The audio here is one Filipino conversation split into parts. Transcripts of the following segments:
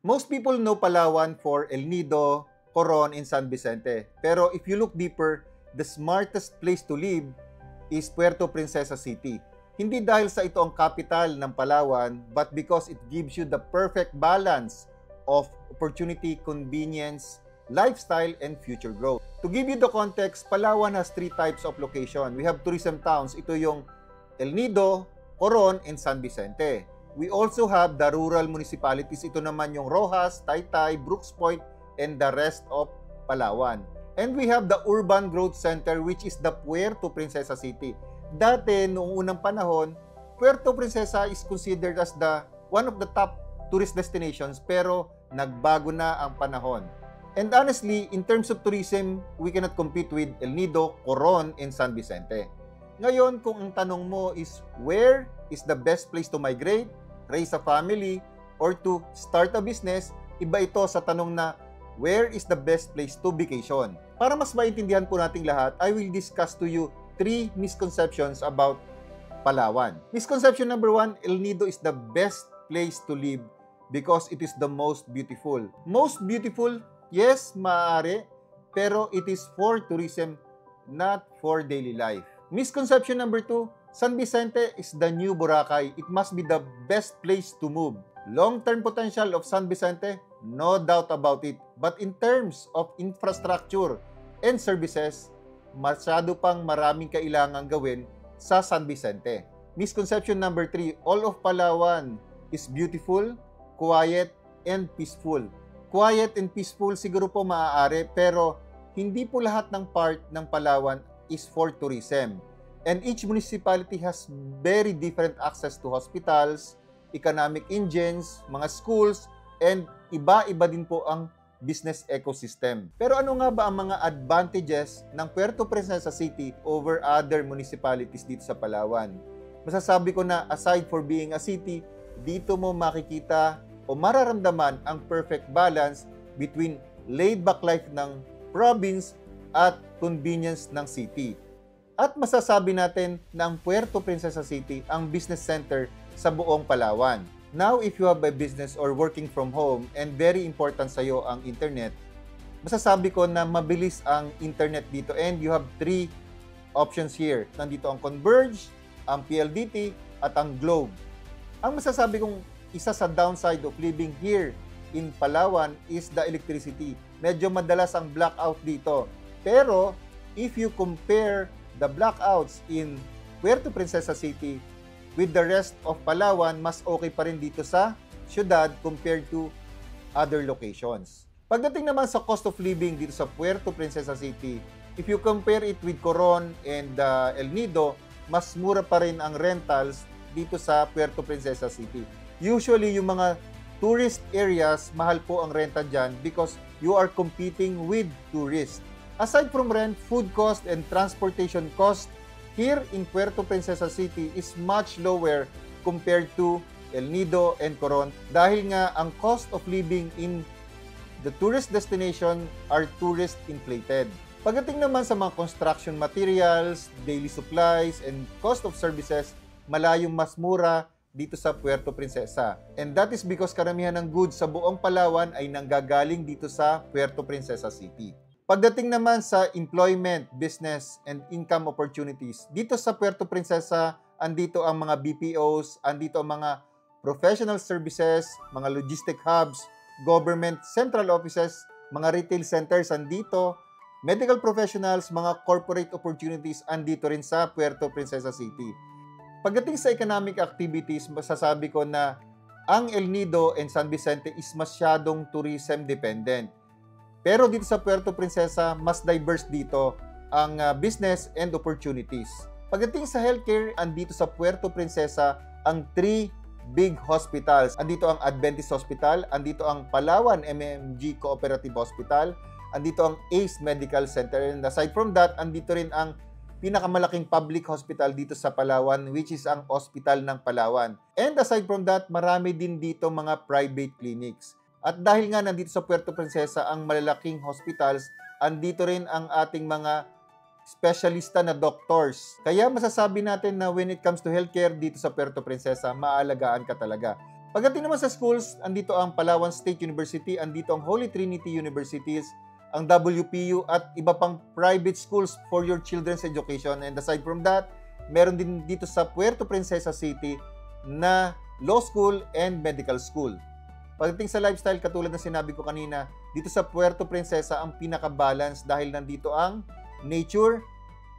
Most people know Palawan for El Nido, Coron, and San Vicente. Pero if you look deeper, the smartest place to live is Puerto Princesa City. Hindi dahil sa ito ang capital ng Palawan, but because it gives you the perfect balance of opportunity, convenience, lifestyle, and future growth. To give you the context, Palawan has 3 types of location. We have tourism towns. Ito yung El Nido, Coron, and San Vicente. We also have the rural municipalities. Ito naman yung Rojas, Taytay, Brooks Point, and the rest of Palawan. And we have the Urban Growth Center, which is the Puerto Princesa City. Dati, noong unang panahon, Puerto Princesa is considered as one of the top tourist destinations, pero nagbago na ang panahon. And honestly, in terms of tourism, we cannot compete with El Nido, Coron, and San Vicente. Ngayon, kung ang tanong mo is where is the best place to migrate, raise a family, or to start a business, iba ito sa tanong na where is the best place to vacation. Para mas maintindihan po nating lahat, I will discuss to you 3 misconceptions about Palawan. Misconception number 1, El Nido is the best place to live because it is the most beautiful. Most beautiful, yes, maaari, pero it is for tourism, not for daily life. Misconception number 2, San Vicente is the new Boracay. It must be the best place to move. Long-term potential of San Vicente, no doubt about it. But in terms of infrastructure and services, masyado pang maraming kailangang gawin sa San Vicente. Misconception number 3, all of Palawan is beautiful, quiet, and peaceful. Quiet and peaceful siguro po maaari, pero hindi po lahat ng part ng Palawan is for tourism. And each municipality has very different access to hospitals, economic engines, mga schools, and iba-iba din po ang business ecosystem. Pero ano nga ba ang mga advantages ng Puerto Princesa City over other municipalities dito sa Palawan? Masasabi ko na aside for being a city, dito mo makikita o mararamdaman ang perfect balance between laid-back life ng province at convenience ng city. At masasabi natin na ang Puerto Princesa City ang business center sa buong Palawan. Now, if you have a business or working from home and very important sa iyo ang internet, masasabi ko na mabilis ang internet dito and you have 3 options here. Nandito ang Converge, ang PLDT, at ang Globe. Ang masasabi kong isa sa downside of living here in Palawan is the electricity. Medyo madalas ang blackout dito. Pero, if you compare the blackouts in Puerto Princesa City with the rest of Palawan, mas okay pa rin dito sa syudad compared to other locations. Pagdating naman sa cost of living dito sa Puerto Princesa City, if you compare it with Coron and El Nido, mas mura pa rin ang rentals dito sa Puerto Princesa City. Usually, yung mga tourist areas, mahal po ang renta dyan because you are competing with tourists. Aside from rent, food cost and transportation cost here in Puerto Princesa City is much lower compared to El Nido and Coron dahil nga ang cost of living in the tourist destination are tourist inflated. Pagdating naman sa mga construction materials, daily supplies, and cost of services, malayong mas mura dito sa Puerto Princesa. And that is because karamihan ng goods sa buong Palawan ay nanggagaling dito sa Puerto Princesa City. Pagdating naman sa employment, business, and income opportunities, dito sa Puerto Princesa, andito ang mga BPOs, andito ang mga professional services, mga logistic hubs, government central offices, mga retail centers andito, medical professionals, mga corporate opportunities andito rin sa Puerto Princesa City. Pagdating sa economic activities, masasabi ko na ang El Nido and San Vicente is masyadong tourism dependent. Pero dito sa Puerto Princesa, mas diverse dito ang business and opportunities. Pagdating sa healthcare, andito sa Puerto Princesa ang 3 big hospitals. Andito ang Adventist Hospital, andito ang Palawan MMG Cooperative Hospital, andito ang ACE Medical Center. And aside from that, andito rin ang pinakamalaking public hospital dito sa Palawan, which is ang Hospital ng Palawan. And aside from that, marami din dito mga private clinics. At dahil nga nandito sa Puerto Princesa ang malalaking hospitals, andito rin ang ating mga specialista na doctors. Kaya masasabi natin na when it comes to healthcare dito sa Puerto Princesa, maalagaan ka talaga. Pagdating naman sa schools, andito ang Palawan State University, andito ang Holy Trinity Universities, ang WPU at iba pang private schools for your children's education. And aside from that, meron din dito sa Puerto Princesa City na law school and medical school. Pagdating sa lifestyle, katulad ng sinabi ko kanina, dito sa Puerto Princesa ang pinaka-balance dahil nandito ang nature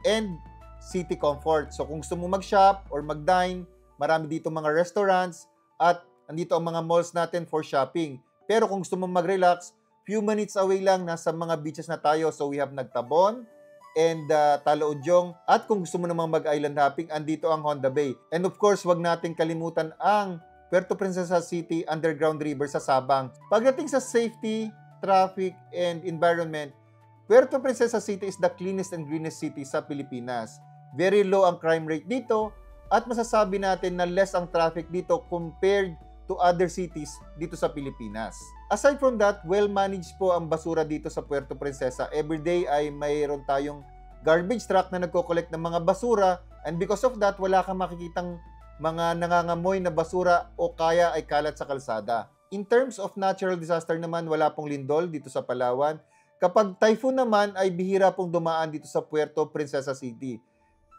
and city comfort. So kung gusto mo mag-shop or mag-dine, marami dito mga restaurants at nandito ang mga malls natin for shopping. Pero kung gusto mo mag-relax, few minutes away lang, nasa mga beaches na tayo. So we have Nagtabon and Talaudyong. At kung gusto mo namang mag-island hopping, andito ang Honda Bay. And of course, wag natin kalimutan ang Puerto Princesa City Underground River sa Sabang. Pagdating sa safety, traffic, and environment, Puerto Princesa City is the cleanest and greenest city sa Pilipinas. Very low ang crime rate dito at masasabi natin na less ang traffic dito compared to other cities dito sa Pilipinas. Aside from that, well-managed po ang basura dito sa Puerto Princesa. Everyday ay mayroon tayong garbage truck na nagko-collect ng mga basura and because of that, wala kang makikitang mga nangangamoy na basura o kaya ay kalat sa kalsada. In terms of natural disaster naman, wala pong lindol dito sa Palawan. Kapag typhoon naman ay bihira pong dumaan dito sa Puerto Princesa City.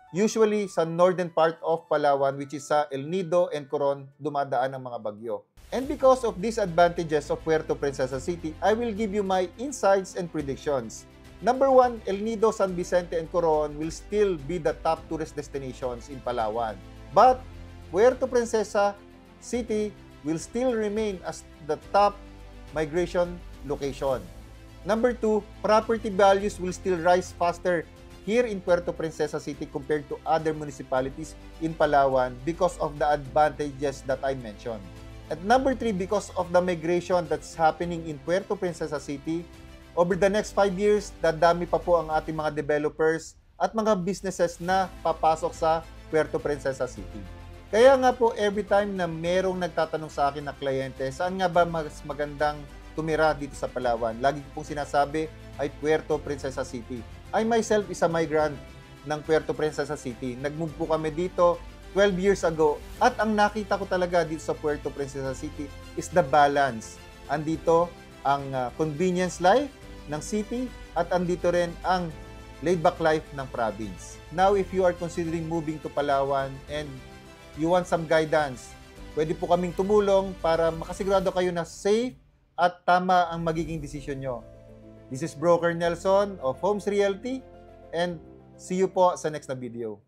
Usually sa northern part of Palawan which is sa El Nido and Coron dumadaan ang mga bagyo. And because of these advantages of Puerto Princesa City, I will give you my insights and predictions. Number 1, El Nido, San Vicente, and Coron will still be the top tourist destinations in Palawan. But Puerto Princesa City will still remain as the top migration location. Number 2, property values will still rise faster here in Puerto Princesa City compared to other municipalities in Palawan because of the advantages that I mentioned. At number 3, because of the migration that's happening in Puerto Princesa City, over the next 5 years, dadami pa po ang ating mga developers at mga businesses na papasok sa Puerto Princesa City. Kaya nga po, every time na merong nagtatanong sa akin na kliyente, saan nga ba mas magandang tumira dito sa Palawan? Lagi ko pong sinasabi ay Puerto Princesa City. I myself is a migrant ng Puerto Princesa City. Nag-move po kami dito 12 years ago. At ang nakita ko talaga dito sa Puerto Princesa City is the balance. Andito ang convenience life ng city at andito rin ang laid-back life ng province. Now, if you are considering moving to Palawan and you want some guidance, pwede po kaming tumulong para makasigurado kayo na safe at tama ang magiging desisyon nyo. This is Broker Nelson of Homes Realty and see you po sa next na video.